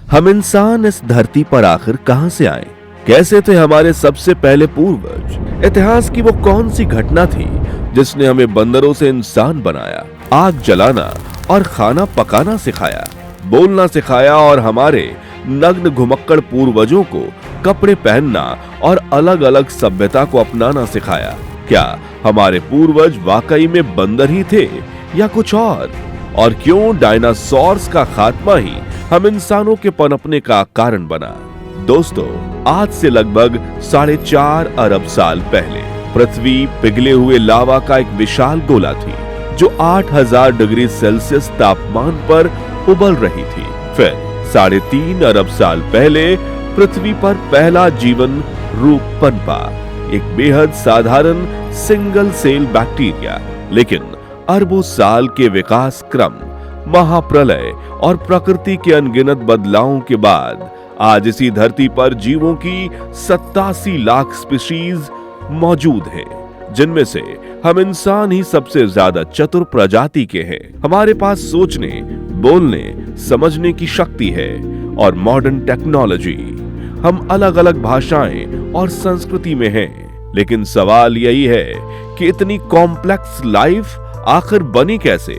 हम इंसान इस धरती पर आखिर कहां से आए? कैसे थे हमारे सबसे पहले पूर्वज? इतिहास की वो कौन सी घटना थी जिसने हमें बंदरों से इंसान बनाया, आग जलाना और खाना पकाना सिखाया, बोलना सिखाया और हमारे नग्न घुमक्कड़ पूर्वजों को कपड़े पहनना और अलग अलग सभ्यता को अपनाना सिखाया? क्या हमारे पूर्वज वाकई में बंदर ही थे या कुछ और? और क्यों डायनासोर्स का खात्मा ही हम इंसानों के पनपने का कारण बना? दोस्तों, आज से लगभग 4.5 अरब साल पहले पृथ्वी पिघले हुए लावा का एक विशाल गोला थी जो 8000 डिग्री सेल्सियस तापमान पर उबल रही थी। फिर 3.5 अरब साल पहले पृथ्वी पर पहला जीवन रूप पनपा, एक बेहद साधारण सिंगल सेल बैक्टीरिया। लेकिन अरबों साल के विकास क्रम, महाप्रलय और प्रकृति के अनगिनत बदलावों के बाद आज इसी धरती पर जीवों की 87 लाख स्पीशीज मौजूद हैं, जिनमें से हम इंसान ही सबसे ज्यादा चतुर प्रजाति के हैं। हमारे पास सोचने, बोलने, समझने की शक्ति है और मॉडर्न टेक्नोलॉजी। हम अलग अलग भाषाएं और संस्कृति में हैं, लेकिन सवाल यही है कि इतनी कॉम्प्लेक्स लाइफ आखिर बनी कैसे,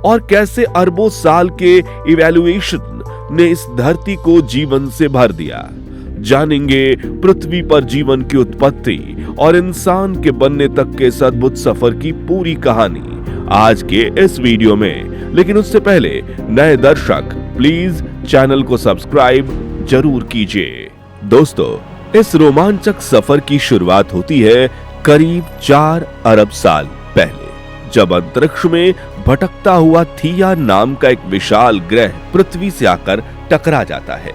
और कैसे अरबों साल के इवैल्यूएशन ने इस धरती को जीवन से भर दिया। जानेंगे पृथ्वी पर जीवन की उत्पत्ति और इंसान के बनने तक के इस अद्भुत सफर की पूरी कहानी आज के इस वीडियो में। लेकिन उससे पहले नए दर्शक प्लीज चैनल को सब्सक्राइब जरूर कीजिए। दोस्तों, इस रोमांचक सफर की शुरुआत होती है करीब 4 अरब साल पहले, जब अंतरिक्ष में भटकता हुआ थिया नाम का एक विशाल ग्रह पृथ्वी से आकर टकरा जाता है।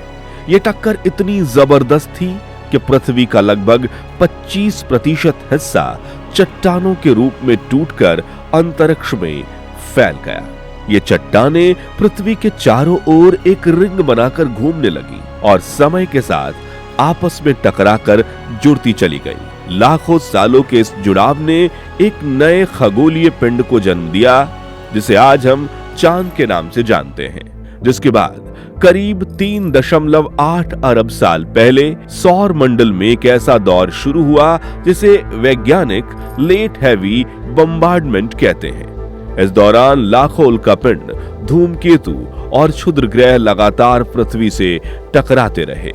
यह टक्कर इतनी जबरदस्त थी कि पृथ्वी का लगभग 25% हिस्सा चट्टानों के रूप में टूटकर अंतरिक्ष में फैल गया। ये चट्टानें पृथ्वी के चारों ओर एक रिंग बनाकर घूमने लगी और समय के साथ आपस में टकराकर जुड़ती चली गई। लाखों सालों के इस जुड़ाव ने एक नए खगोलीय पिंड को जन्म दिया, जिसे आज हम चांद के नाम से जानते हैं। जिसके बाद करीब 3.8 अरब साल पहले सौर मंडल में एक ऐसा दौर शुरू हुआ जिसे वैज्ञानिक लेट हैवी बम्बार्डमेंट कहते हैं। इस दौरान लाखों उल्कापिंड, धूमकेतु और क्षुद्र ग्रह लगातार पृथ्वी से टकराते रहे।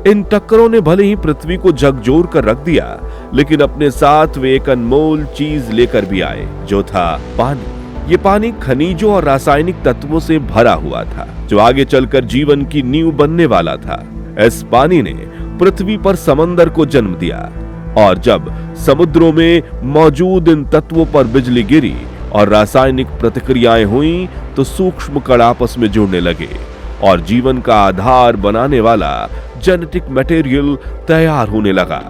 इन टक्करों ने भले ही पृथ्वी को झकझोर कर रख दिया, लेकिन अपने साथ वे एक अनमोल चीज लेकर भी आए, जो था पानी। ये पानी खनिजों और रासायनिक तत्वों से भरा हुआ था, जो आगे चलकर जीवन की नींव बनने वाला था। इस पानी ने पृथ्वी पर समंदर को जन्म दिया, और जब समुद्रों में मौजूद इन तत्वों पर बिजली गिरी और रासायनिक प्रतिक्रियाएं हुई, तो सूक्ष्म कण आपस में जुड़ने लगे और जीवन का आधार बनाने वाला जेनेटिक मटेरियल तैयार होने लगा।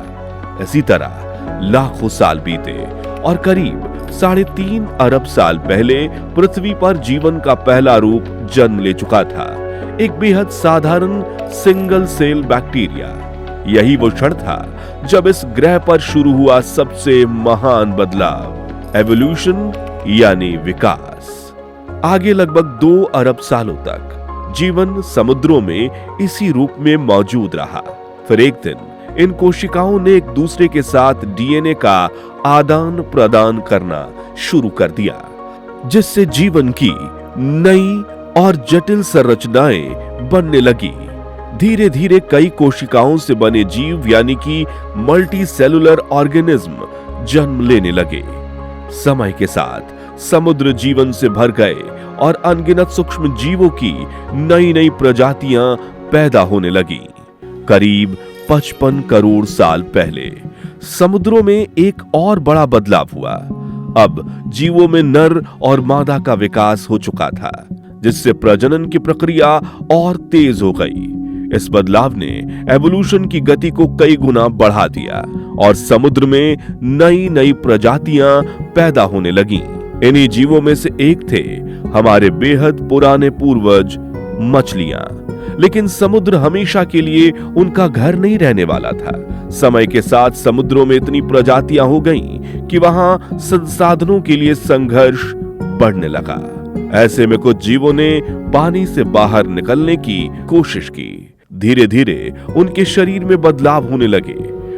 इसी तरह लाखों साल बीते और करीब 3.5 अरब साल पहले पृथ्वी पर जीवन का पहला रूप जन्म ले चुका था, एक बेहद साधारण सिंगल सेल बैक्टीरिया। यही वो क्षण था जब इस ग्रह पर शुरू हुआ सबसे महान बदलाव, एवोल्यूशन यानी विकास। आगे लगभग 2 अरब सालों तक जीवन समुद्रों में इसी रूप में मौजूद रहा। फिर एक दिन इन कोशिकाओं ने एक दूसरे के साथ डीएनए का आदान प्रदान करना शुरू कर दिया, जिससे जीवन की नई और जटिल संरचनाएं बनने लगी। धीरे धीरे कई कोशिकाओं से बने जीव यानी कि मल्टी सेलुलर ऑर्गेनिज्म जन्म लेने लगे। समय के साथ समुद्र जीवन से भर गए और अनगिनत सूक्ष्म जीवों की नई नई प्रजातियां पैदा होने लगी। करीब 55 करोड़ साल पहले समुद्रों में एक और बड़ा बदलाव हुआ। अब जीवों में नर और मादा का विकास हो चुका था, जिससे प्रजनन की प्रक्रिया और तेज हो गई। इस बदलाव ने एवोल्यूशन की गति को कई गुना बढ़ा दिया और समुद्र में नई नई प्रजातियां पैदा होने लगीं। इन्हीं जीवों में से एक थे हमारे बेहद पुराने पूर्वज, मछलियां। लेकिन समुद्र हमेशा के लिए उनका घर नहीं रहने वाला था। समय के साथ समुद्रों में इतनी प्रजातियां हो गईं कि वहां संसाधनों के लिए संघर्ष बढ़ने लगा। ऐसे में कुछ जीवों ने पानी से बाहर निकलने की कोशिश की। धीरे धीरे उनके शरीर में बदलाव होने लगे।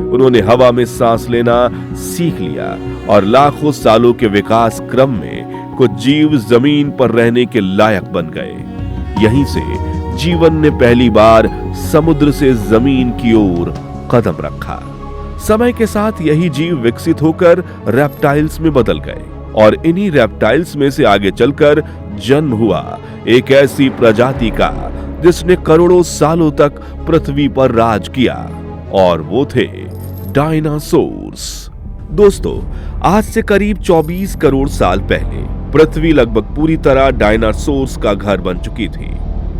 उन्होंने हवा में सांस लेना सीख लिया और लाखों सालों के विकास क्रम में कुछ जीव जमीन पर रहने के लायक बन गए। यहीं से जीवन ने पहली बार समुद्र से जमीन की ओर कदम रखा। समय के साथ यही जीव विकसित होकर रेप्टाइल्स में बदल गए और इन्हीं रेप्टाइल्स में से आगे चलकर जन्म हुआ एक ऐसी प्रजाति का जिसने करोड़ों सालों तक पृथ्वी पर राज किया, और वो थे डायनासोर्स। दोस्तों, आज से करीब 24 करोड़ साल पहले पृथ्वी लगभग पूरी तरह डायनासोर्स का घर बन चुकी थी।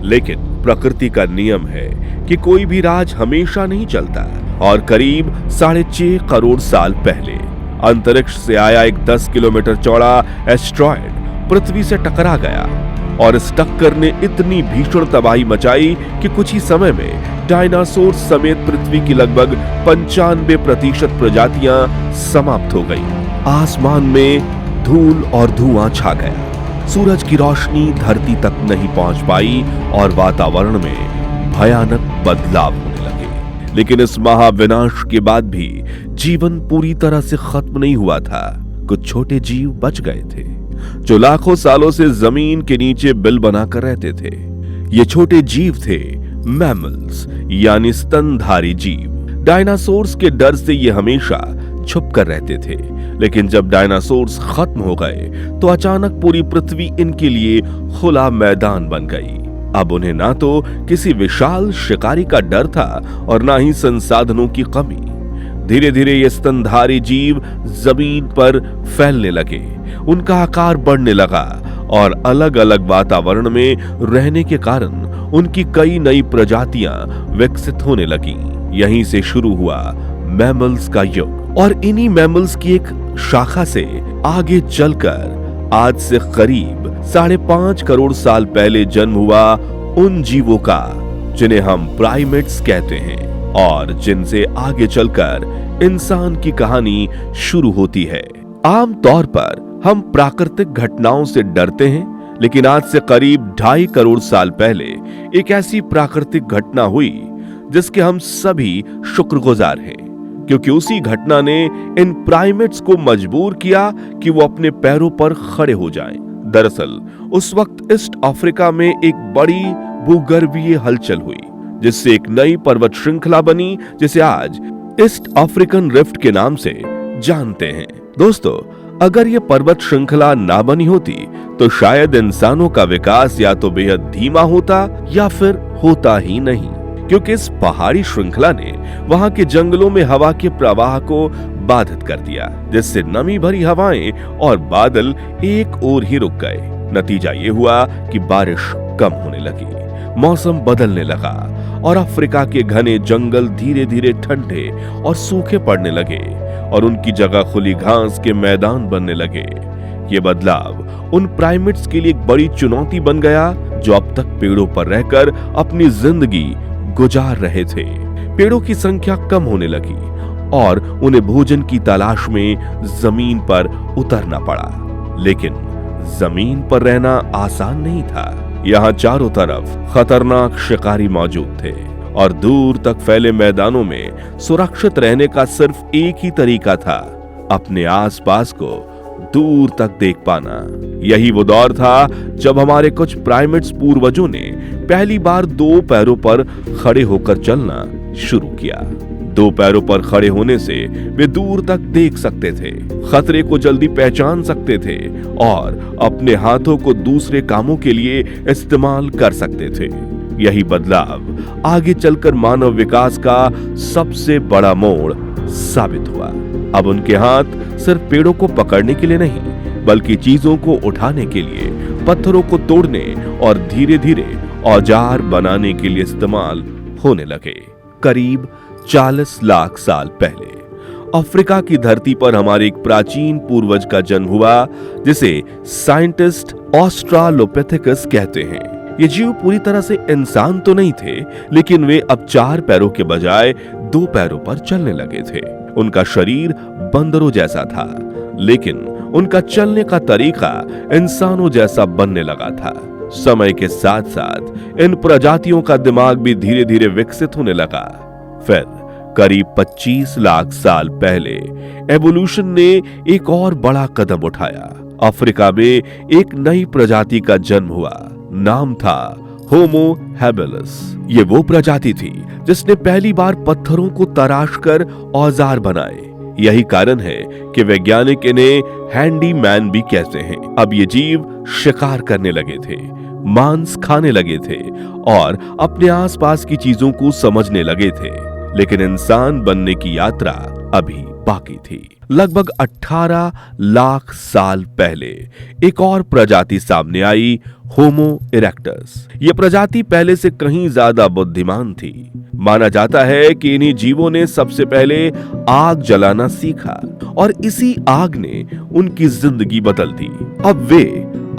लेकिन प्रकृति का नियम है कि कोई भी राज हमेशा नहीं चलता, और करीब 6.5 करोड़ साल पहले अंतरिक्ष से आया एक 10 किलोमीटर चौड़ा एस्ट्रॉयड पृथ्वी से टकरा गया, और इस टक्कर ने इतनी भीषण तबाही मचाई कि कुछ ही समय में डायनासोर समेत पृथ्वी की लगभग 95% प्रजातियां समाप्त हो गईं। आसमान में धूल और धुआं छा गया। सूरज की रोशनी धरती तक नहीं पहुंच पाई और वातावरण में भयानक बदलाव होने लगे। लेकिन इस महाविनाश के बाद भी जीवन पूरी तरह से खत्म नहीं हुआ था। कुछ छोटे जीव बच गए थे जो लाखों सालों से जमीन के नीचे बिल बनाकर रहते थे। ये छोटे जीव थे मैमल्स, यानी स्तनधारी जीव। डायनासोर्स के डर से ये हमेशा छुप कर रहते थे, लेकिन जब डायनासोर्स खत्म हो गए तो अचानक पूरी पृथ्वी इनके लिए खुला मैदान बन गई। अब उन्हें ना तो किसी विशाल शिकारी का डर था और ना ही संसाधनों की कमी। धीरे धीरे ये स्तनधारी जीव जमीन पर फैलने लगे, उनका आकार बढ़ने लगा और अलग अलग वातावरण में रहने के कारण उनकी कई नई प्रजातियां विकसित होने लगीं। यहीं से शुरू हुआ मैमल्स का युग, और इन्हीं मैमल्स की एक शाखा से आगे चलकर आज से करीब 5.5 करोड़ साल पहले जन्म हुआ उन जीवों का जिन्हें हम प्राइमेट्स कहते हैं, और जिनसे आगे चलकर इंसान की कहानी शुरू होती है। आम तौर पर हम प्राकृतिक घटनाओं से डरते हैं, लेकिन आज से करीब 2.5 करोड़ साल पहले एक ऐसी प्राकृतिक घटना हुई जिसके हम सभी शुक्रगुजार हैं, क्योंकि उसी घटना ने इन प्राइमेट्स को मजबूर किया कि वो अपने पैरों पर खड़े हो जाएं। दरअसल उस वक्त ईस्ट अफ्रीका में एक बड़ी भूगर्भीय हलचल हुई, जिससे एक नई पर्वत श्रृंखला बनी जिसे आज ईस्ट अफ्रीकन रिफ्ट के नाम से जानते हैं। दोस्तों, अगर यह पर्वत श्रृंखला ना बनी होती तो शायद इंसानों का विकास या तो बेहद धीमा होता या फिर होता ही नहीं, क्योंकि इस पहाड़ी श्रृंखला ने वहां के जंगलों में हवा के प्रवाह को बाधित कर दिया, जिससे नमी भरी हवाएं और बादल एक ओर ही रुक गए। नतीजा ये हुआ कि बारिश कम होने लगी, मौसम बदलने लगा और अफ्रीका के घने जंगल धीरे धीरे ठंडे और सूखे पड़ने लगे और उनकी जगह खुली घास के मैदान बनने लगे। ये बदलाव उन प्राइमेट्स के लिए एक बड़ी चुनौती बन गया जो अब तक पेड़ों पर रहकर अपनी जिंदगी गुजार रहे थे। पेड़ों की संख्या कम होने लगी और उन्हें भोजन की तलाश में जमीन पर उतरना पड़ा। लेकिन जमीन पर रहना आसान नहीं था। यहाँ चारों तरफ खतरनाक शिकारी मौजूद थे और दूर तक फैले मैदानों में सुरक्षित रहने का सिर्फ एक ही तरीका था, अपने आसपास को दूर तक देख पाना। यही वो दौर था जब हमारे कुछ प्राइमेट्स पूर्वजों ने पहली बार 2 पैरों पर खड़े होकर चलना शुरू किया। 2 पैरों पर खड़े होने से वे दूर तक देख सकते थे, खतरे को जल्दी पहचान सकते थे और अपने हाथों को दूसरे कामों के लिए इस्तेमाल कर सकते थे। यही बदलाव आगे चलकर मानव विकास का सबसे बड़ा मोड़ साबित हुआ। अब उनके हाथ सिर्फ पेड़ों को पकड़ने के लिए नहीं, बल्कि चीजों को उठाने के लिए, पत्थरों को तोड़ने और धीरे धीरे औजार बनाने के लिए इस्तेमाल होने लगे। करीब 40 लाख साल पहले अफ्रीका की धरती पर हमारे एक प्राचीन पूर्वज का जन्म हुआ, जिसे साइंटिस्ट ऑस्ट्रालोपिथेकस कहते हैं। ये जीव पूरी तरह से इंसान तो नहीं थे, लेकिन वे अब 4 पैरों के बजाय 2 पैरों पर चलने लगे थे। उनका शरीर बंदरों जैसा था, लेकिन उनका चलने का तरीका इंसानों जैसा बनने लगा था। समय के साथ साथ इन प्रजातियों का दिमाग भी धीरे धीरे विकसित होने लगा। फिर करीब 25 लाख साल पहले एवोल्यूशन ने एक और बड़ा कदम उठाया। अफ्रीका में एक नई प्रजाति का जन्म हुआ। नाम था होमो हैबिलिस। ये वो प्रजाति थी जिसने पहली बार पत्थरों को तराश कर औजार बनाए। यही कारण है कि वैज्ञानिक इन्हें हैंडीमैन भी कहते हैं। अब ये जीव शिकार करने लगे थे, मांस खाने लगे थे और अपने आसपास की चीजों को समझने लगे थे। लेकिन इंसान बनने की यात्रा अभी बाकी थी। लगभग 18 लाख साल पहले एक और प्रजाति सामने आई, होमो इरेक्टस। यह प्रजाति पहले से कहीं ज्यादा बुद्धिमान थी। माना जाता है कि इन्हीं जीवों ने सबसे पहले आग जलाना सीखा और इसी आग ने उनकी जिंदगी बदल दी। अब वे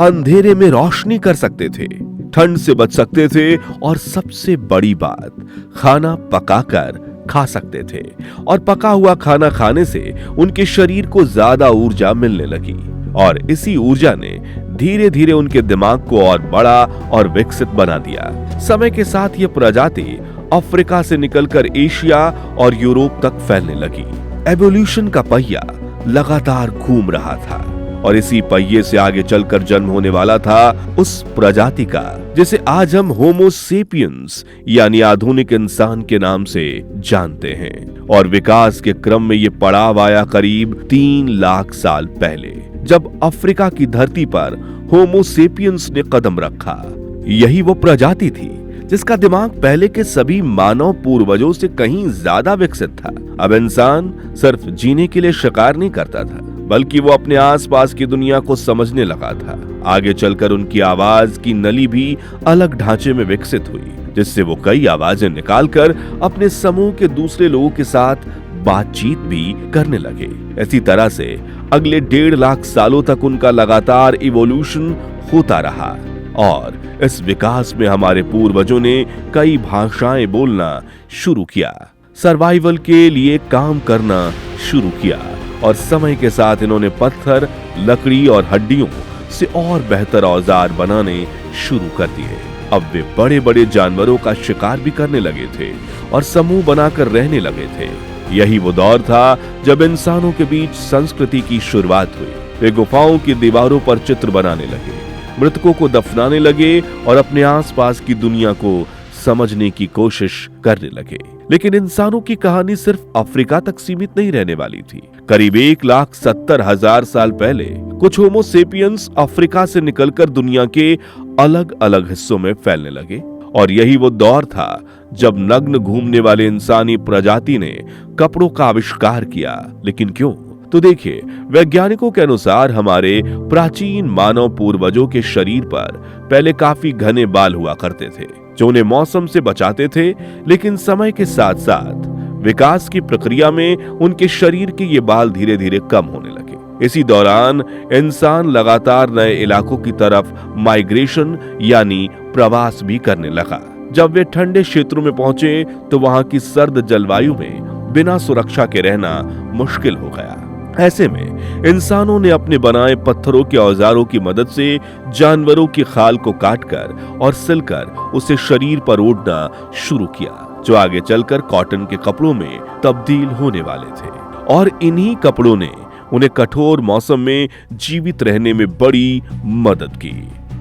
अंधेरे में रोशनी कर सकते थे, ठंड से बच सकते थे और सबसे बड़ी बात, खाना पकाकर खा सकते थे। और पका हुआ खाना खाने से उनके शरीर को ज्यादा ऊर्जा मिलने लगी और इसी ऊर्जा ने धीरे धीरे उनके दिमाग को और बड़ा और विकसित बना दिया। समय के साथ यह प्रजाति अफ्रीका से निकलकर एशिया और यूरोप तक फैलने लगी। एवोल्यूशन का पहिया लगातार घूम रहा था और इसी पहिए से आगे चलकर जन्म होने वाला था उस प्रजाति का जिसे आज हम होमो सेपियंस यानी आधुनिक इंसान के नाम से जानते हैं। और विकास के क्रम में ये पड़ाव आया करीब 3 लाख साल पहले, जब अफ्रीका की धरती पर होमो सेपियंस ने कदम रखा। यही वो प्रजाति थी जिसका दिमाग पहले के सभी मानव पूर्वजों से कहीं ज्यादा विकसित था। अब इंसान सिर्फ जीने के लिए शिकार नहीं करता था, बल्कि वो अपने आसपास की दुनिया को समझने लगा था। आगे चलकर उनकी आवाज की नली भी अलग ढांचे में विकसित हुई, जिससे वो कई आवाजें निकालकर अपने समूह के दूसरे लोगों के साथ बातचीत भी करने लगे। इसी तरह से अगले 1.5 लाख सालों तक उनका लगातार इवोल्यूशन होता रहा और इस विकास में हमारे पूर्वजों ने कई भाषाएं बोलना शुरू किया, सर्वाइवल के लिए काम करना शुरू किया और समय के साथ इन्होंने पत्थर, लकड़ी और हड्डियों से और बेहतर औजार बनाने शुरू कर दिए। अब वे बड़े बड़े जानवरों का शिकार भी करने लगे थे और समूह बनाकर रहने लगे थे। यही वो दौर था जब इंसानों के बीच संस्कृति की शुरुआत हुई। वे गुफाओं की दीवारों पर चित्र बनाने लगे, मृतकों को दफनाने लगे और अपने आसपास की दुनिया को समझने की कोशिश करने लगे। लेकिन इंसानों की कहानी सिर्फ अफ्रीका तक सीमित नहीं रहने वाली थी। करीब 1,70,000 साल पहले कुछ होमो सेपियंस अफ्रीका से निकलकर दुनिया के अलग अलग हिस्सों में फैलने लगे और यही वो दौर था जब नग्न घूमने वाले इंसानी प्रजाति ने कपड़ों का आविष्कार किया। लेकिन क्यों? तो देखिए, वैज्ञानिकों के अनुसार हमारे प्राचीन मानव पूर्वजों के शरीर पर पहले काफी घने बाल हुआ करते थे जो उन्हें मौसम से बचाते थे। लेकिन समय के साथ साथ विकास की प्रक्रिया में उनके शरीर के ये बाल धीरे धीरे कम होने लगे। इसी दौरान इंसान लगातार नए इलाकों की तरफ माइग्रेशन यानी प्रवास भी करने लगा। जब वे ठंडे क्षेत्रों में पहुंचे तो वहां की सर्द जलवायु में बिना सुरक्षा के रहना मुश्किल हो गया। ऐसे में इंसानों ने अपने बनाए पत्थरों के औजारों की मदद से जानवरों की खाल को काटकर और सिलकर उसे शरीर पर ओढ़ना शुरू किया, जो आगे चलकर कॉटन के कपड़ों में तब्दील होने वाले थे। और इन्हीं कपड़ों ने उन्हें कठोर मौसम में जीवित रहने में बड़ी मदद की।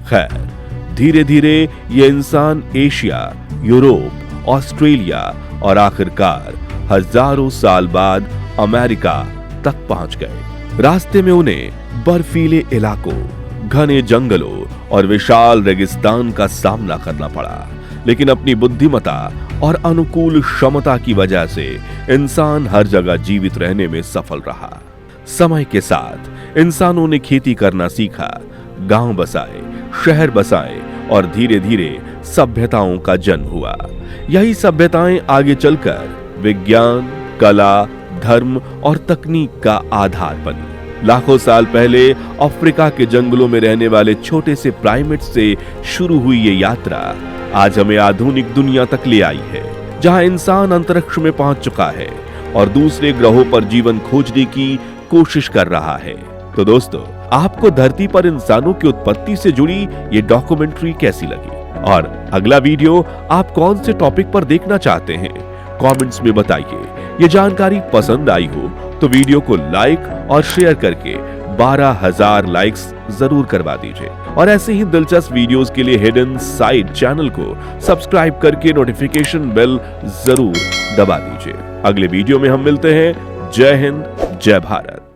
खैर, धीरे धीरे ये इंसान एशिया, यूरोप, ऑस्ट्रेलिया और आखिरकार हजारों साल बाद अमेरिका तक पहुंच गए। रास्ते में उन्हें बर्फीले इलाकों, घने जंगलों और विशाल रेगिस्तान का सामना करना पड़ा। लेकिन अपनी बुद्धिमत्ता और अनुकूल क्षमता की वजह से इंसान हर जगह जीवित रहने में सफल रहा। समय के साथ इंसानों ने खेती करना सीखा, गांव बसाए, शहर बसाए और धीरे धीरे सभ्यताओं का जन्म हुआ। यही सभ्यताएं आगे चलकर विज्ञान, कला, धर्म और तकनीक का आधार बनी। लाखों साल पहले अफ्रीका के जंगलों में रहने वाले छोटे से प्राइमेट्स से शुरू हुई ये यात्रा आज हमें आधुनिक दुनिया तक ले आई है, जहां इंसान अंतरिक्ष में पहुंच चुका है और दूसरे ग्रहों पर जीवन खोजने की कोशिश कर रहा है। तो दोस्तों, आपको धरती पर इंसानों की उत्पत्ति से जुड़ी ये डॉक्यूमेंट्री कैसी लगी और अगला वीडियो आप कौन से टॉपिक पर देखना चाहते हैं, कमेंट्स में बताइए। ये जानकारी पसंद आई हो तो वीडियो को लाइक और शेयर करके 12,000 लाइक्स जरूर करवा दीजिए और ऐसे ही दिलचस्प वीडियोस के लिए हिडन साइड चैनल को सब्सक्राइब करके नोटिफिकेशन बेल जरूर दबा दीजिए। अगले वीडियो में हम मिलते हैं। जय हिंद, जय भारत।